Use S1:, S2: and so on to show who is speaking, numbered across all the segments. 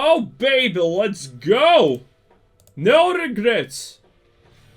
S1: Oh, baby, let's go! No regrets.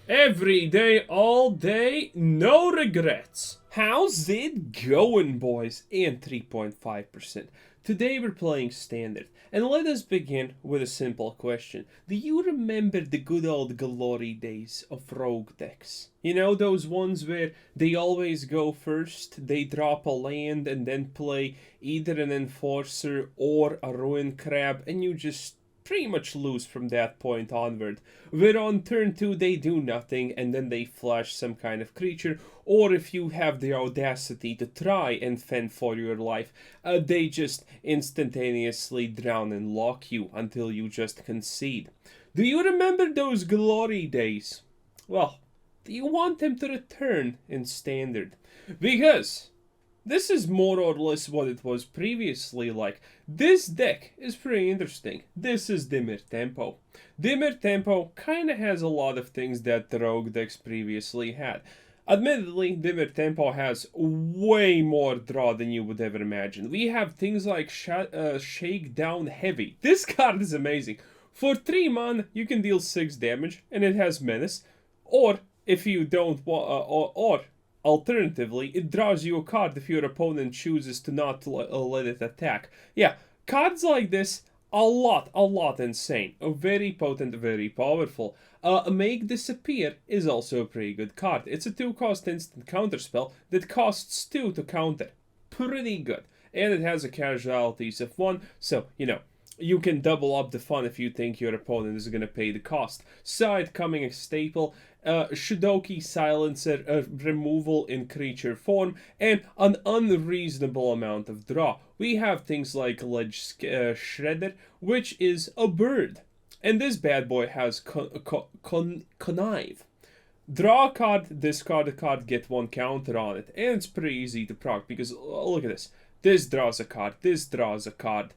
S1: Every day, all day, no regrets. How's it going, boys? And 3.5%. Today we're playing Standard, and let us begin with a simple question. Do you remember the good old glory days of rogue decks? You know, those ones where they always go first, they drop a land and then play either an Enforcer or a Ruin Crab, and you just pretty much lose from that point onward, where on turn 2 they do nothing and then they flash some kind of creature, or if you have the audacity to try and fend for your life, they just instantaneously drown and lock you until you just concede. Do you remember those glory days? Well, do you want them to return in Standard? Because this is more or less what it was previously like. This deck is pretty interesting. This is Dimir Tempo. Dimir Tempo kinda has a lot of things that the rogue decks previously had. Admittedly, Dimir Tempo has way more draw than you would ever imagine. We have things like Shakedown Heavy. This card is amazing. For 3 mana, you can deal 6 damage, and it has Menace. Or, if you don't want, alternatively, it draws you a card if your opponent chooses to not let it attack. Yeah, cards like this, a lot insane. Very potent, very powerful. Make Disappear is also a pretty good card. It's a 2-cost instant counterspell that costs 2 to counter. Pretty good. And it has a casualties of 1, so, you know, you can double up the fun if you think your opponent is going to pay the cost. Side coming a staple, Dokuchi Silencer, removal in creature form, and an unreasonable amount of draw. We have things like Ledge Shredder, which is a bird. And this bad boy has Connive. Draw a card, discard a card, get 1 counter on it. And it's pretty easy to proc because, look at this. This draws a card, this draws a card.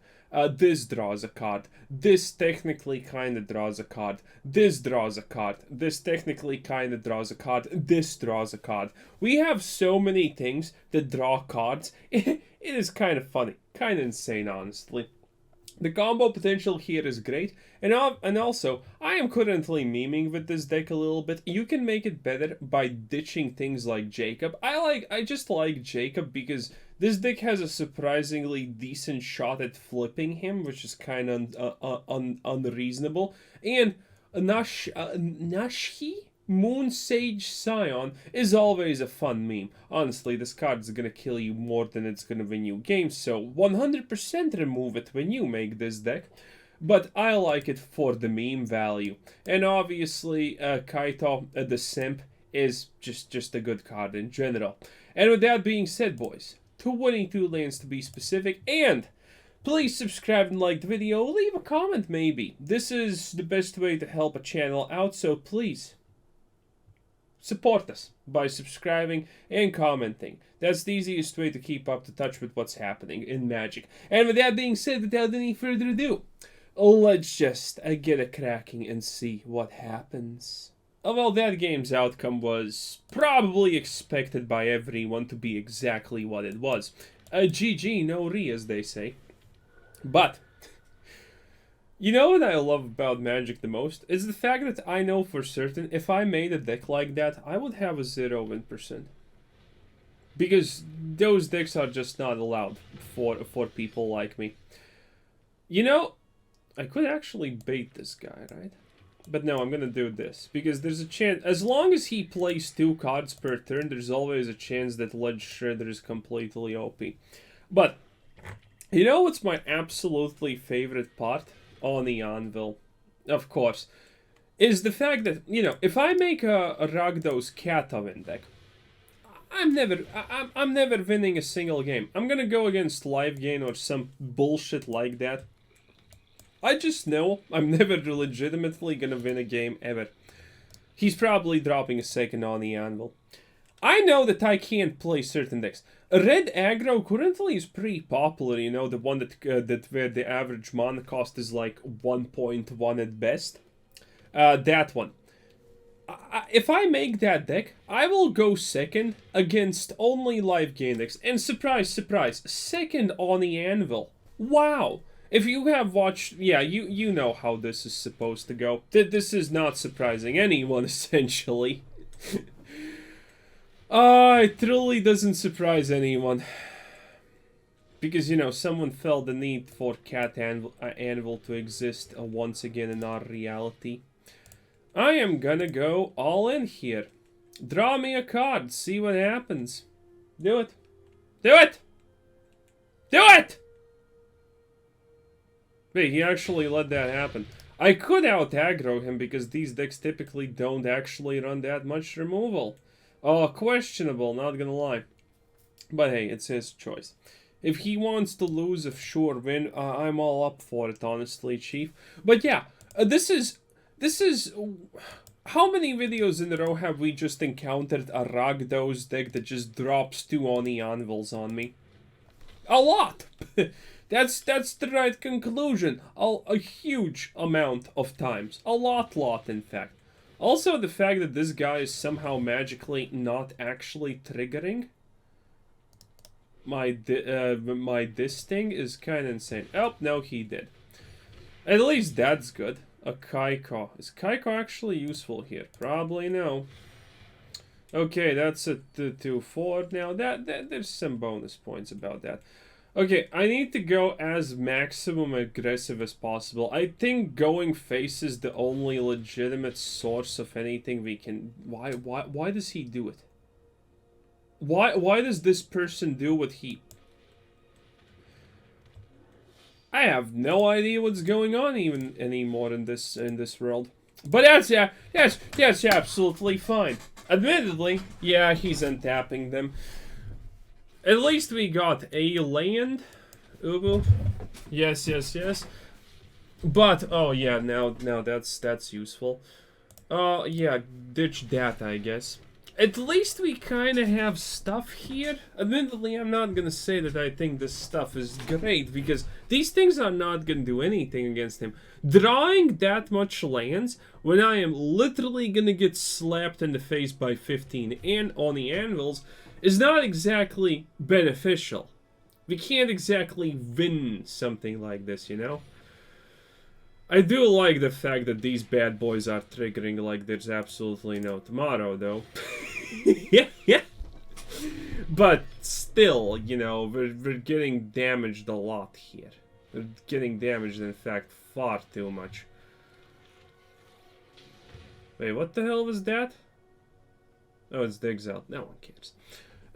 S1: This draws a card. This technically kinda draws a card. This draws a card. This technically kinda draws a card. This draws a card. We have so many things that draw cards. It is kind of funny. Kind of insane, honestly. The combo potential here is great, and also, I am currently memeing with this deck a little bit. You can make it better by ditching things like Jacob. I just like Jacob because this deck has a surprisingly decent shot at flipping him, which is kind of unreasonable. And Nashi? Moon Sage Scion is always a fun meme. Honestly, this card is gonna kill you more than it's gonna win you games, so 100% remove it when you make this deck. But I like it for the meme value. And obviously, Kaito, the Simp, is just a good card in general. And with that being said, boys, 22 lands to be specific, and please subscribe and like the video, leave a comment maybe. This is the best way to help a channel out, so please support us by subscribing and commenting. That's the easiest way to keep up to touch with what's happening in Magic. And with that being said, without any further ado, let's just get a cracking and see what happens. Well, that game's outcome was probably expected by everyone to be exactly what it was. GG, no re, as they say. But you know what I love about Magic the most? Is the fact that I know for certain if I made a deck like that, I would have a 0 win %. Because those decks are just not allowed for people like me. You know, I could actually bait this guy, right? But no, I'm gonna do this. Because there's a chance, as long as he plays 2 cards per turn, there's always a chance that Ledge Shredder is completely OP. But you know what's my absolutely favorite part on the anvil, of course, is the fact that, you know, if I make a Rakdos Cat Oven deck, I'm never winning a single game. I'm gonna go against Live Gain or some bullshit like that. I just know I'm never legitimately gonna win a game ever. He's probably dropping a second on the anvil. I know that I can't play certain decks. Red aggro currently is pretty popular, you know, the one that where the average mana cost is like 1.1 at best. That one. If I make that deck, I will go second against only Live Gain decks. And surprise, surprise, second on the anvil. Wow! If you have watched, yeah, you know how this is supposed to go. This is not surprising anyone, essentially. It truly doesn't surprise anyone. Because, you know, someone felt the need for Cat Anvil to exist once again in our reality. I am gonna go all in here. Draw me a card, see what happens. Do it. Do it! Do it! Wait, he actually let that happen. I could out-aggro him because these decks typically don't actually run that much removal. Oh, questionable, not gonna lie. But hey, it's his choice. If he wants to lose a sure win, I'm all up for it, honestly, Chief. But yeah, this is... How many videos in a row have we just encountered a Rakdos deck that just drops 2 Oni Anvils on me? A lot! That's the right conclusion. A huge amount of times. A lot, in fact. Also, the fact that this guy is somehow magically not actually triggering my this thing is kind of insane. Oh, no, he did. At least that's good. A Kaiko. Is Kaiko actually useful here? Probably no. Okay, that's a 2-4 now. There's some bonus points about that. Okay, I need to go as maximum aggressive as possible. I think going face is the only legitimate source of anything we can... Why does he do it? Why does this person do what he... I have no idea what's going on even anymore in this world. But that's absolutely fine. Admittedly, yeah, he's untapping them. At least we got a land. Ubu. Yes. But oh yeah, now that's useful. Yeah, ditch that, I guess. At least we kind of have stuff here. Admittedly, I'm not gonna say that I think this stuff is great, because these things are not gonna do anything against him. Drawing that much lands, when I am literally gonna get slapped in the face by 15 and on the anvils, is not exactly beneficial. We can't exactly win something like this, you know? I do like the fact that these bad boys are triggering like there's absolutely no tomorrow, though. yeah. But still, you know, we're getting damaged a lot here. We're getting damaged, in fact, far too much. Wait, what the hell was that? Oh, it's the Exile. No one cares.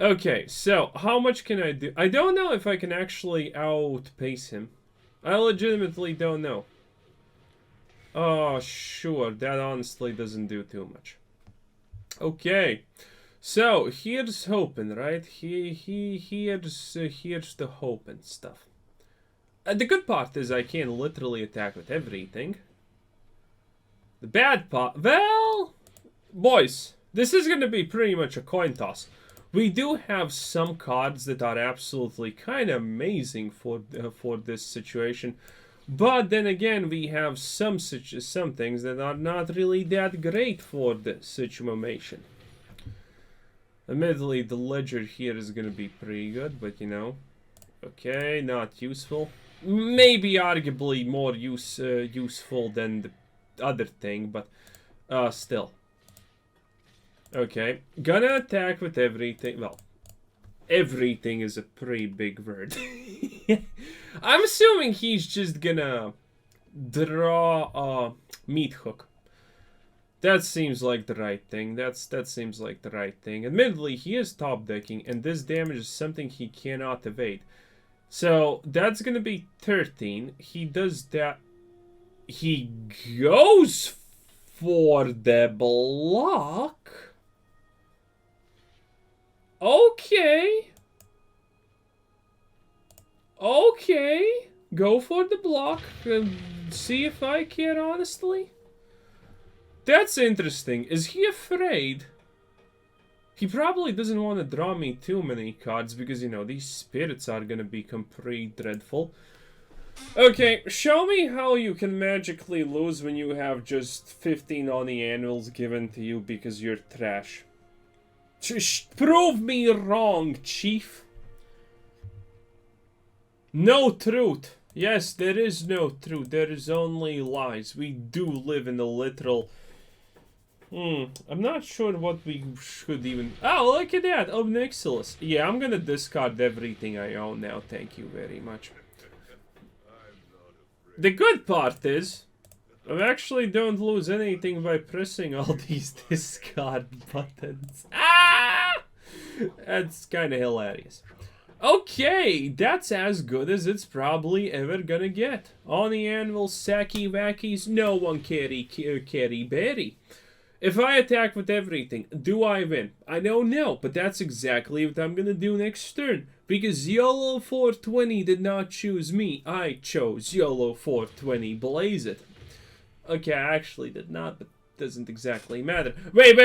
S1: Okay, so, how much can I do? I don't know if I can actually outpace him. I legitimately don't know. Oh, sure, that honestly doesn't do too much. Okay, so here's Hauken, right? Here's the Hauken stuff. The good part is I can literally attack with everything. The bad part, well, boys, this is gonna be pretty much a coin toss. We do have some cards that are absolutely kind of amazing for this situation. But then again, we have some things that are not really that great for the situation. Admittedly, the ledger here is gonna be pretty good, but you know, okay, not useful. Maybe arguably more useful than the other thing, but still. Okay, gonna attack with everything. Well, everything is a pretty big word. I'm assuming he's just gonna draw a meat hook. That seems like the right thing. That seems like the right thing. Admittedly, he is top decking, and this damage is something he cannot evade. So that's gonna be 13. He does that. He goes for the block. Okay. Okay. Go for the block. See if I care, honestly. That's interesting. Is he afraid? He probably doesn't want to draw me too many cards because, you know, these spirits are gonna become pretty dreadful. Okay, show me how you can magically lose when you have just 15 Oni annuals given to you because you're trash. Prove me wrong, Chief. No truth. Yes, there is no truth. There is only lies. We do live in a literal... I'm not sure what we should even... Oh, look at that! Obnixilis. Yeah, I'm gonna discard everything I own now. Thank you very much. The good part is... I actually don't lose anything by pressing all these discard buttons. Ah! That's kind of hilarious. Okay, that's as good as it's probably ever gonna get. On the anvil, Sacky Wackies, no one carry berry. If I attack with everything, do I win? I don't know, but that's exactly what I'm gonna do next turn. Because YOLO 420 did not choose me, I chose YOLO 420, blaze it. Okay, I actually did not, but doesn't exactly matter. Wait. The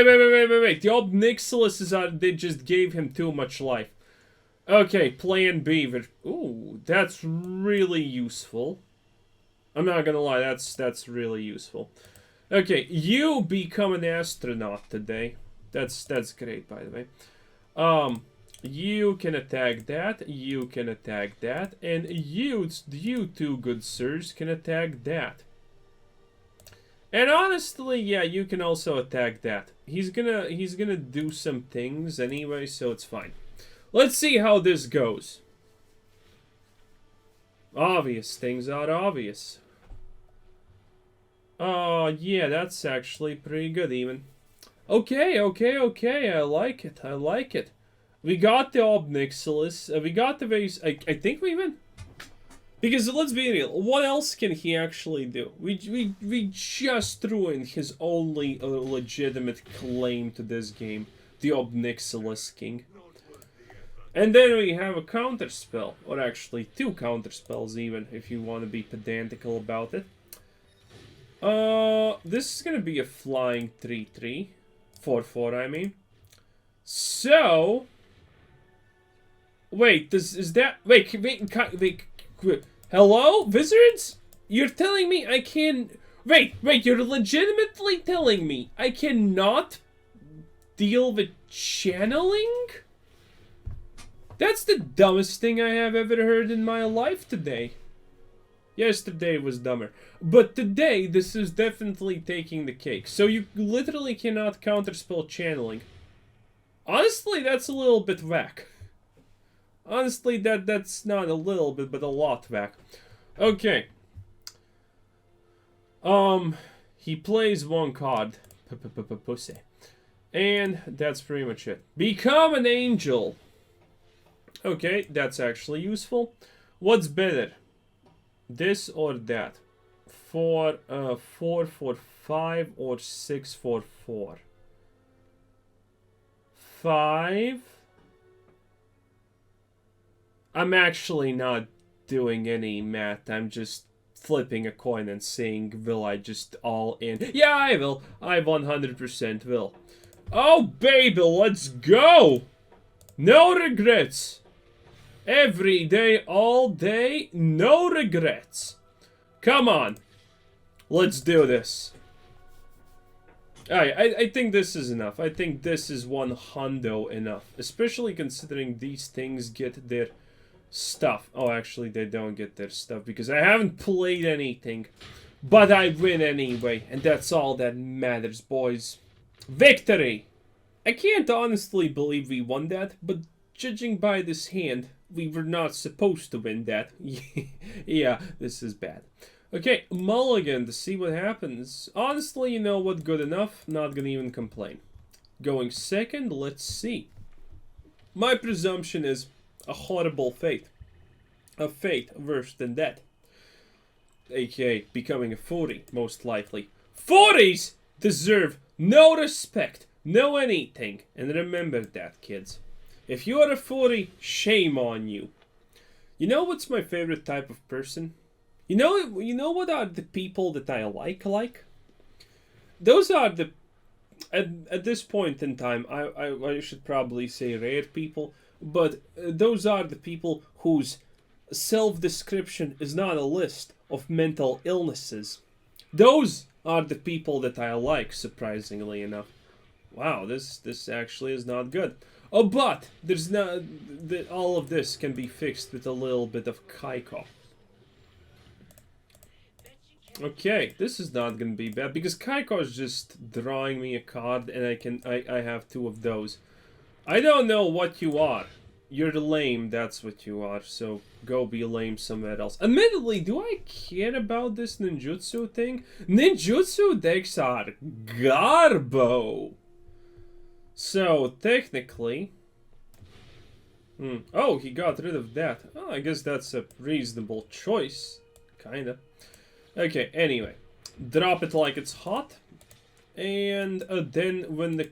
S1: Obnixilis they just gave him too much life. Okay, plan Beaver. Ooh, that's really useful. I'm not gonna lie, that's really useful. Okay, you become an astronaut today. That's great, by the way. You can attack that, you can attack that, and you two good sirs can attack that. And honestly, yeah, you can also attack that. He's gonna do some things anyway, so it's fine. Let's see how this goes. Obvious things are obvious. Oh, yeah, that's actually pretty good, even. Okay, I like it. We got the Obnixilis, we got the base, I think we win. Because, let's be real, what else can he actually do? We just ruined his only legitimate claim to this game, the Obnixilis King. And then we have a counter spell, or actually two counter spells even, if you want to be pedantical about it. This is gonna be a flying 3/3, 4/4 I mean. So, wait, wait, hello, wizards? You're telling me I can, wait, you're legitimately telling me I cannot deal with channeling? That's the dumbest thing I have ever heard in my life today. Yesterday was dumber. But today, this is definitely taking the cake. So you literally cannot counterspell channeling. Honestly, that's a little bit whack. Honestly, that's not a little bit, but a lot whack. Okay. He plays one card. Pussy. And that's pretty much it. Become an angel. Okay, that's actually useful. What's better? This or that? 4 for 5 or 6 for 4? 5? I'm actually not doing any math. I'm just flipping a coin and saying, will I just all in? Yeah, I will. I 100% will. Oh, baby, let's go! No regrets. Every day, all day, no regrets. Come on. Let's do this. Alright, I think this is enough. I think this is one hundo enough. Especially considering these things get their stuff. Oh, actually, they don't get their stuff because I haven't played anything. But I win anyway. And that's all that matters, boys. Victory! I can't honestly believe we won that, but judging by this hand, we were not supposed to win that. Yeah, this is bad. Okay, mulligan to see what happens. Honestly, you know what, good enough. Not gonna even complain. Going second, let's see. My presumption is a horrible fate. A fate worse than that. AKA becoming a 40, most likely. 40s deserve no respect, no anything. And remember that, kids. If you are a 40, shame on you. You know what's my favorite type of person? You know what are the people that I like? Those are the... At this point in time, I should probably say rare people, but those are the people whose self-description is not a list of mental illnesses. Those are the people that I like, surprisingly enough. Wow, this actually is not good. Oh, but there's no... all of this can be fixed with a little bit of Kaiko. Okay, this is not gonna be bad because Kaiko is just drawing me a card, and I have 2 of those. I don't know what you are. You're lame, that's what you are. So go be lame somewhere else. Admittedly, do I care about this ninjutsu thing? Ninjutsu decks are garbo. So technically, oh, he got rid of that. Oh, I guess that's a reasonable choice, kinda. Okay, anyway. Drop it like it's hot. And then when the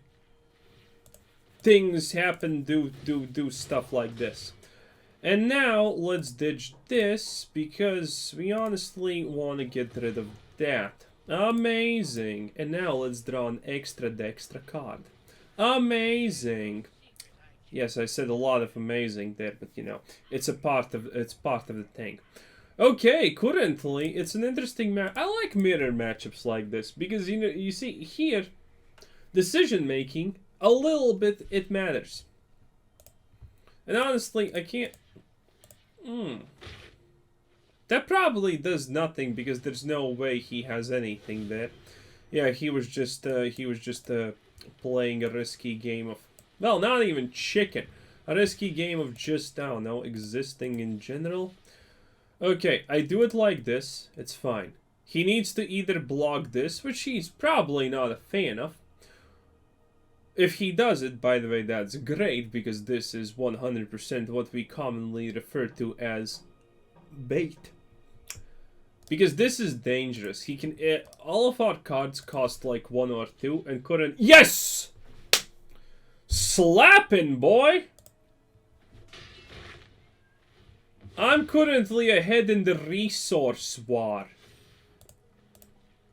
S1: things happen, do stuff like this. And now, let's ditch this, because we honestly want to get rid of that. Amazing. And now, let's draw an extra dextra card. Amazing. Yes, I said a lot of amazing there, but you know, it's part of the thing. Okay, currently, it's an interesting match. I like mirror matchups like this, because, you know, you see, here, decision-making, a little bit, it matters. And honestly, I can't... That probably does nothing, because there's no way he has anything there. Yeah, he was just playing a risky game of... Well, not even chicken. A risky game of just, I don't know, existing in general. Okay, I do it like this. It's fine. He needs to either block this, which he's probably not a fan of. If he does it, by the way, that's great, because this is 100% what we commonly refer to as bait. Because this is dangerous. He can... all of our cards cost like 1 or 2, and couldn't... Yes! Slapping, boy! I'm currently ahead in the resource war.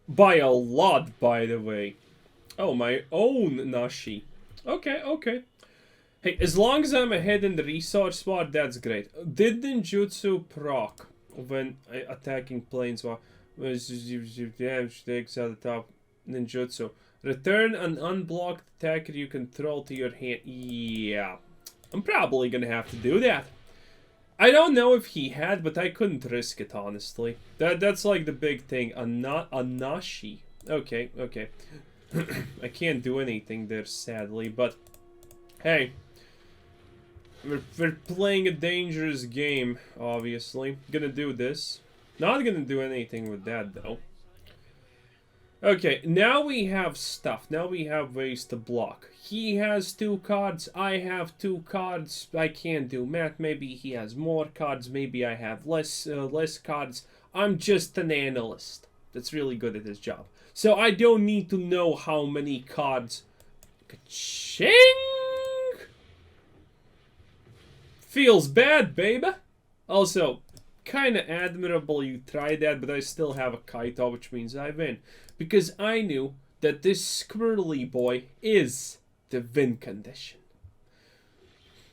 S1: By a lot, by the way. Oh, my own Nashi. Okay, okay. Hey, as long as I'm ahead in the resource war, that's great. Did ninjutsu proc when attacking planeswalker? Takes out the top ninjutsu. Return an unblocked attacker you control to your hand. Yeah. I'm probably gonna have to do that. I don't know if he had, but I couldn't risk it, honestly. That's like the big thing. A Nashi. Okay, okay. I can't do anything there, sadly, but... Hey. We're playing a dangerous game, obviously. Gonna do this. Not gonna do anything with that, though. Okay, now we have stuff. Now we have ways to block. He has 2 cards. I have 2 cards. I can't do math. Maybe he has more cards. Maybe I have less cards. I'm just an analyst that's really good at his job. So I don't need to know how many cards. Ka-ching! Feels bad, baby. Also, kind of admirable you tried that, but I still have a Kaito, which means I win. Because I knew that this squirrely boy is the win condition.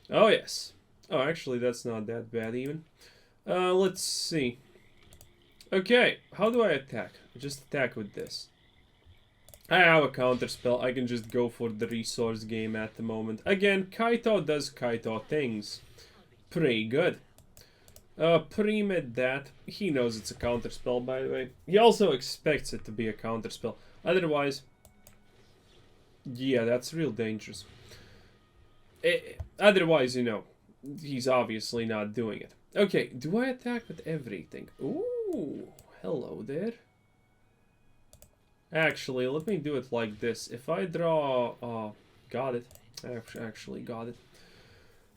S1: Oh, yes. Oh, actually, that's not that bad, even. Let's see. Okay, how do I attack? Just attack with this. I have a counterspell. I can just go for the resource game at the moment. Again, Kaito does Kaito things. Pretty good. Pre-med that. He knows it's a counterspell, by the way. He also expects it to be a counterspell. Otherwise, yeah, that's real dangerous. Otherwise, you know, he's obviously not doing it. Okay, do I attack with everything? Ooh, hello there. Actually, let me do it like this. If I draw... got it. I actually got it.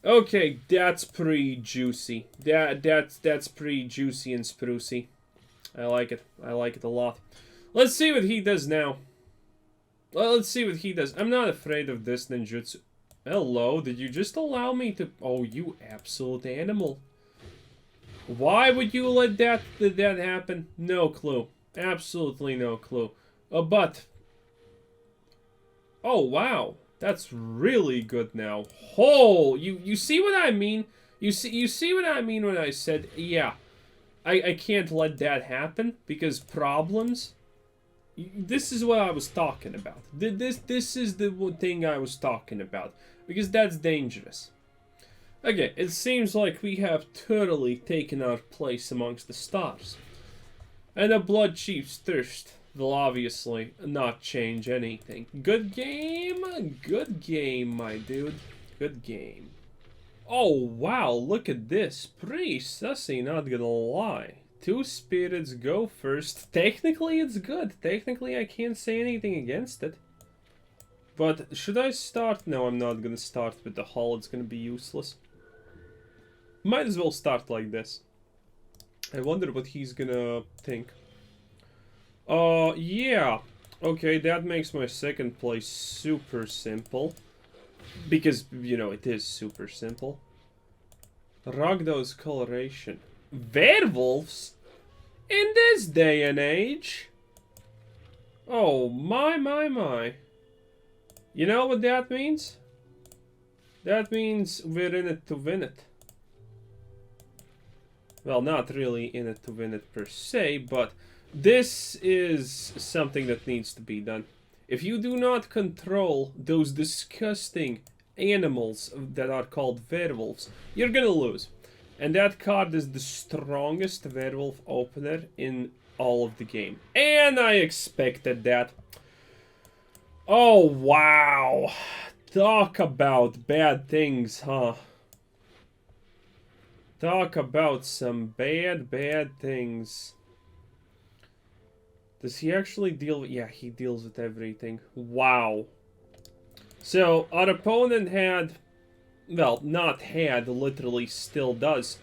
S1: Okay, that's pretty juicy. That's pretty juicy and sprucey. I like it. I like it a lot. Let's see what he does now. Well, let's see what he does. I'm not afraid of this ninjutsu. Hello, did you just allow me to... Oh, you absolute animal. Why would you let that happen? No clue. Absolutely no clue. But... Oh, wow. That's really good now. Oh, you see what I mean? You see what I mean when I said, yeah, I can't let that happen because problems. This is what I was talking about. This is the thing I was talking about because that's dangerous. Okay, it seems like we have totally taken our place amongst the stars. And a Blood Chief's Thirst will obviously not change anything. Good game, my dude. Good game. Oh, wow, look at this. Pretty sussy, not gonna lie. 2 spirits go first. Technically, it's good. Technically, I can't say anything against it. But should I start? No, I'm not gonna start with the hull. It's gonna be useless. Might as well start like this. I wonder what he's gonna think. Yeah. Okay, that makes my second place super simple. Because, you know, it is super simple. Ragdo's coloration. Werewolves? In this day and age? Oh, my. You know what that means? That means we're in it to win it. Well, not really in it to win it per se, but this is something that needs to be done. If you do not control those disgusting animals that are called werewolves, you're gonna lose. And that card is the strongest werewolf opener in all of the game. And I expected that. Oh, wow. Talk about bad things, huh? Talk about some bad things. Does he actually deal with... Yeah, he deals with everything. Wow. So, our opponent had... Well, not had, literally still does.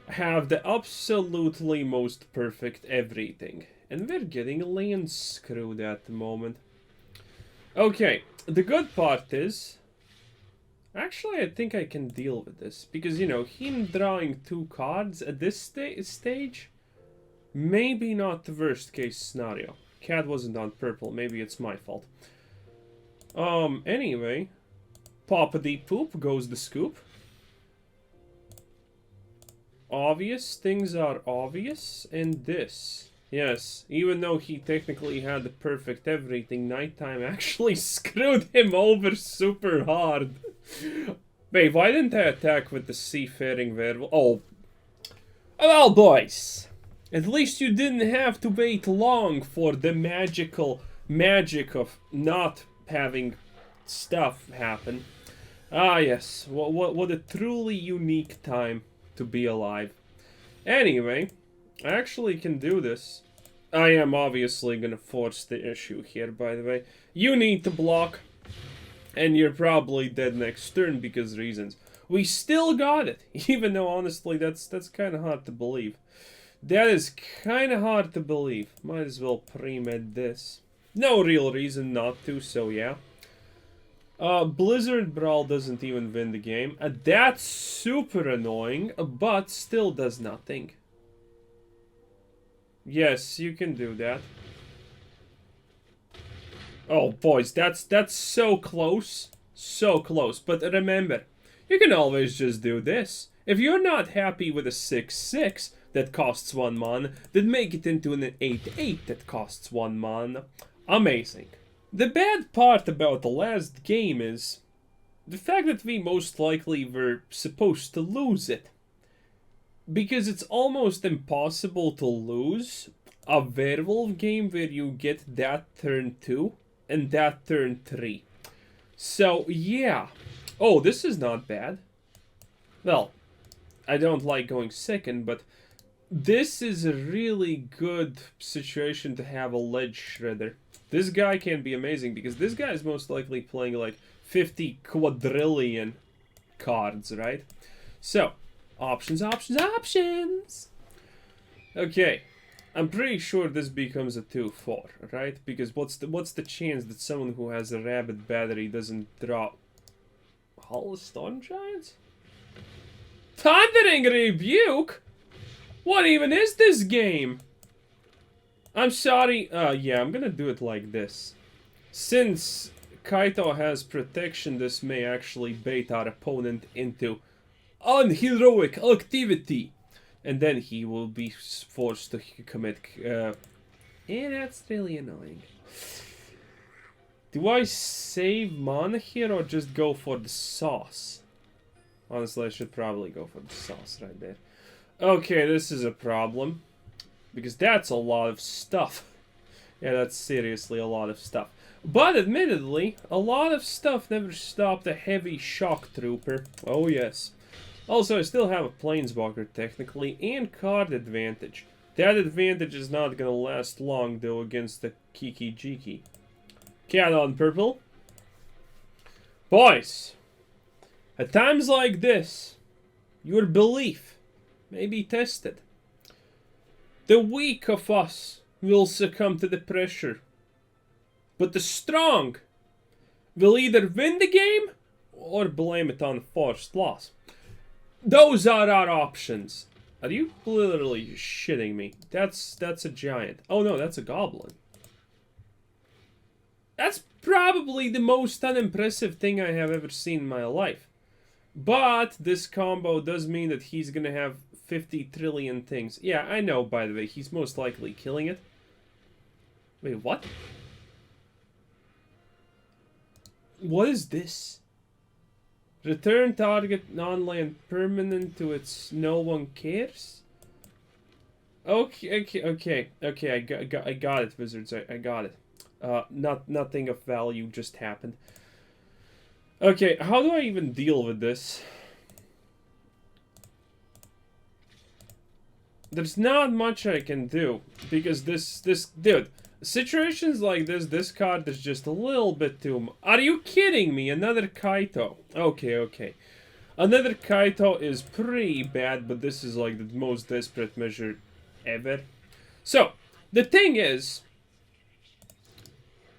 S1: Have the absolutely most perfect everything. And we're getting land screwed at the moment. Okay, the good part is... Actually, I think I can deal with this. Because, you know, him drawing 2 cards at this stage... Maybe not the worst case scenario. Cat wasn't on purple. Maybe it's my fault. Anyway. Poppity poop goes the scoop. Obvious. Things are obvious. And this. Yes. Even though he technically had the perfect everything, nighttime actually screwed him over super hard. Wait, why didn't I attack with the seafaring werewolf? Oh. Well, boys. At least you didn't have to wait long for the magic of not having stuff happen. Ah, yes. What a truly unique time to be alive. Anyway, I actually can do this. I am obviously gonna force the issue here, by the way. You need to block, and you're probably dead next turn because reasons. We still got it, even though honestly that's kind of hard to believe. That is kind of hard to believe. Might as well pre-med this. No real reason not to, so yeah. Blizzard Brawl doesn't even win the game. That's super annoying, but still does nothing. Yes, you can do that. Oh, boys, that's so close. So close. But remember, you can always just do this. If you're not happy with a 6/6... that costs 1 mana, then make it into an 8/8 that costs 1 mana. Amazing. The bad part about the last game is the fact that we most likely were supposed to lose it. Because it's almost impossible to lose a werewolf game where you get that turn 2 and that turn 3. So, yeah. Oh, this is not bad. Well, I don't like going second, but... this is a really good situation to have a ledge shredder. This guy can be amazing because this guy is most likely playing like 50 quadrillion cards, right? So, options. Okay, I'm pretty sure this becomes a 2/4, right? Because what's the chance that someone who has a rabid battery doesn't draw Hall of Stone Giants? Thundering Rebuke? What even is this game? I'm sorry. Yeah, I'm gonna do it like this. Since Kaito has protection, this may actually bait our opponent into unheroic activity. And then he will be forced to commit... yeah, that's really annoying. Do I save mana here or just go for the sauce? Honestly, I should probably go for the sauce right there. Okay, this is a problem. Because that's a lot of stuff. Yeah, that's seriously a lot of stuff. But admittedly, a lot of stuff never stopped a heavy shock trooper. Oh yes. Also, I still have a planeswalker technically, and card advantage. That advantage is not gonna last long though against the Kiki Jiki. Cat on purple. Boys, at times like this, your belief may be tested. The weak of us will succumb to the pressure, but the strong will either win the game or blame it on forced loss. Those are our options. Are you literally shitting me? That's a giant. Oh no, that's a goblin. That's probably the most unimpressive thing I have ever seen in my life. But this combo does mean that he's gonna have 50 trillion things. Yeah, I know, by the way, he's most likely killing it. Wait, what? What is this? Return target non-land permanent to its no one cares? Okay, I got it, wizards, I got it. Nothing of value just happened. Okay, how do I even deal with this? There's not much I can do, because dude, situations like this card is just a little bit too Are you kidding me? Another Kaito. Okay. Another Kaito is pretty bad, but this is like the most desperate measure ever. So, the thing is,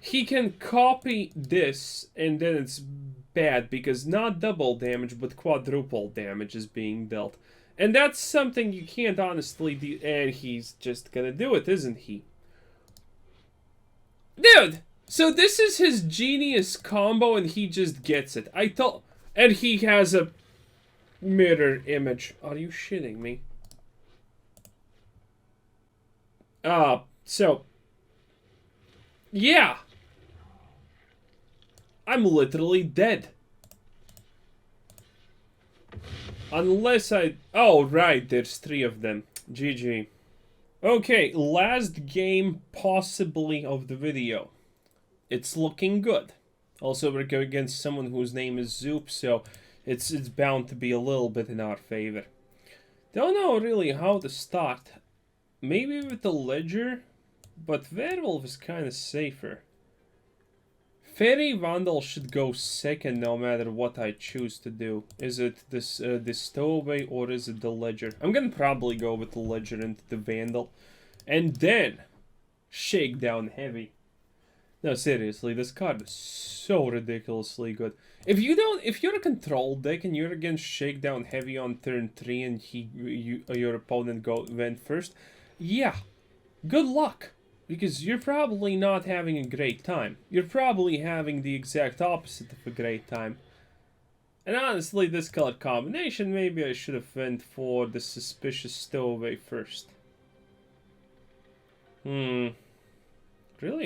S1: he can copy this, and then it's bad, because not double damage, but quadruple damage is being dealt. And that's something you can't honestly do, and he's just gonna do it, isn't he? Dude! So this is his genius combo, and he just gets it. And he has a mirror image. Are you shitting me? So... yeah! I'm literally dead. Unless I... oh, right, there's 3 of them. GG. Okay, last game possibly of the video. It's looking good. Also, we're going against someone whose name is Zoop, so it's bound to be a little bit in our favor. Don't know really how to start. Maybe with the Ledger, but Werewolf is kind of safer. Faerie Vandal should go second no matter what I choose to do. Is it this Stowaway or is it the Ledger? I'm gonna probably go with the Ledger into the Vandal. And then Shakedown Heavy. No, seriously, this card is so ridiculously good. If you're a control deck and you're against Shakedown Heavy on turn 3 and your opponent went first, yeah, good luck. Because you're probably not having a great time. You're probably having the exact opposite of a great time. And honestly, this color combination, maybe I should have went for the Suspicious Stowaway first. Really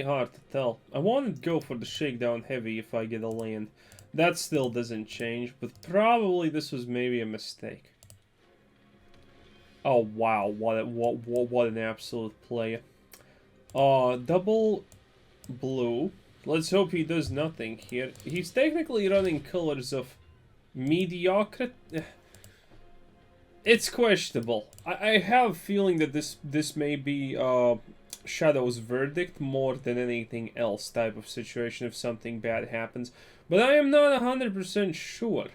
S1: hard to tell. I wanted to go for the Shakedown Heavy if I get a land. That still doesn't change, but probably this was maybe a mistake. Oh wow, what an absolute player. Double blue. Let's hope he does nothing here. He's technically running colors of mediocre. It's questionable. I have a feeling that this may be Shadow's verdict more than anything else type of situation if something bad happens. But I am not 100% sure.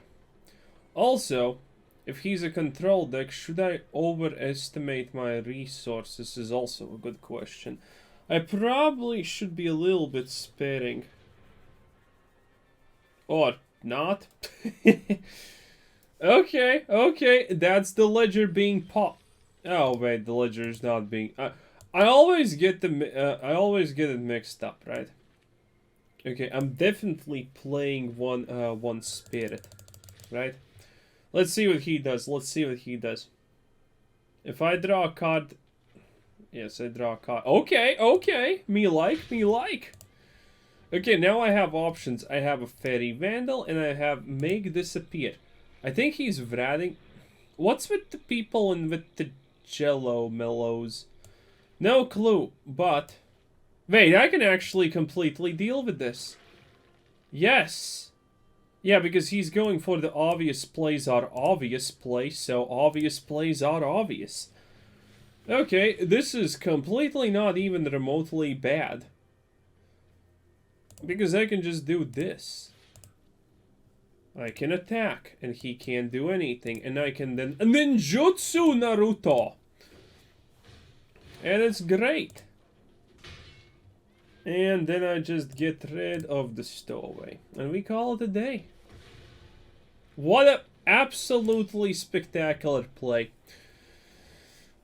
S1: Also, if he's a control deck, should I overestimate my resources is also a good question. I probably should be a little bit sparing. Or not. Okay, that's the Ledger being popped. Oh wait, the Ledger is not being... I always get it mixed up, right? Okay, I'm definitely playing one Spirit, right? Let's see what he does. If I draw a card... yes, I draw a card. Okay. Me like. Okay, now I have options. I have a Faerie Vandal, and I have Make Disappear. I think he's ratting... what's with the people and with the Jello Mellows? No clue, but... Wait, I can actually completely deal with this. Yes. Yeah, because he's going for the obvious plays are obvious play, so obvious plays are obvious. Okay, this is completely not even remotely bad. Because I can just do this. I can attack, and he can't do anything, and I can then ninjutsu Naruto! And it's great. And then I just get rid of the stowaway. And we call it a day. What a absolutely spectacular play.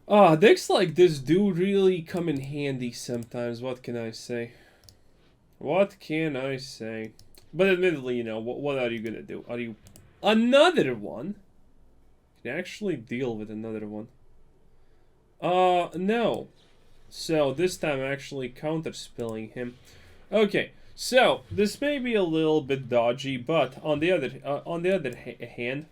S1: Decks like this do really come in handy sometimes, what can I say? What can I say? But admittedly, you know, what are you gonna do? Are you... Another one? You can actually deal with another one. No. So, this time actually counter-spilling him. Okay, so, this may be a little bit dodgy, but on the other hand,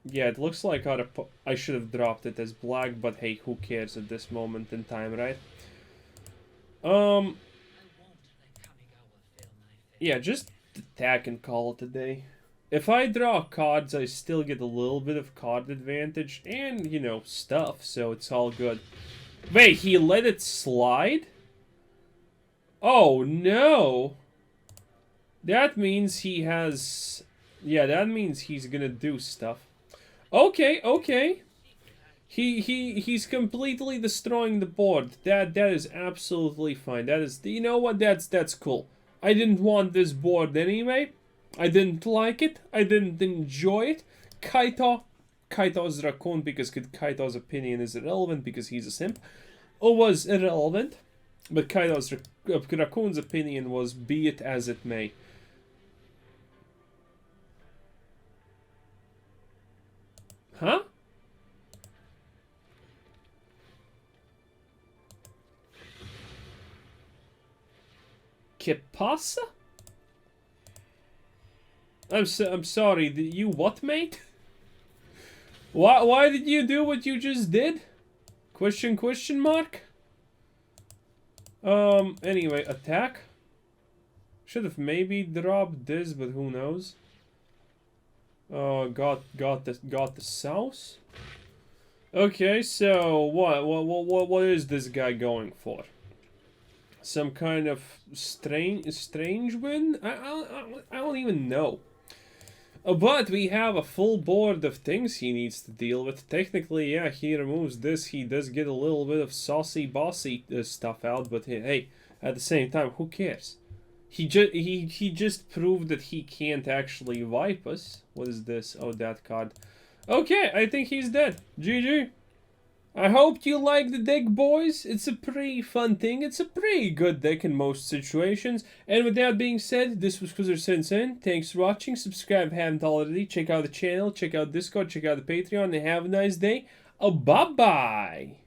S1: yeah, it looks like I should have dropped it as black, but hey, who cares at this moment in time, right? Yeah, just attack and call it a day. If I draw cards, I still get a little bit of card advantage and, you know, stuff, so it's all good. Wait, he let it slide? Oh, no. That means he has... Yeah, that means he's gonna do stuff. Okay, okay. He's completely destroying the board. That is absolutely fine. That is... You know what? That's cool. I didn't want this board anyway. I didn't like it. I didn't enjoy it. Kaito's raccoon, because Kaito's opinion is irrelevant because he's a simp, or was irrelevant. But Kaito's raccoon's opinion was, be it as it may. Huh? ¿Qué pasa? I'm sorry, you what, mate? Why did you do what you just did? Question mark? Anyway, attack? Should have maybe dropped this, but who knows? Got the sauce? Okay, so what is this guy going for? Some kind of strange win? I don't even know. But we have a full board of things he needs to deal with. Technically, yeah, he removes this. He does get a little bit of saucy, bossy stuff out. But hey, at the same time, who cares? He just proved that he can't actually wipe us. What is this? Oh, that card. Okay, I think he's dead. GG. I hope you like the deck, boys. It's a pretty fun thing. It's a pretty good deck in most situations. And with that being said, this was Kuzer Thanks for watching. Subscribe if you haven't already. Check out the channel, check out Discord, check out the Patreon, and have a nice day. Bye-bye.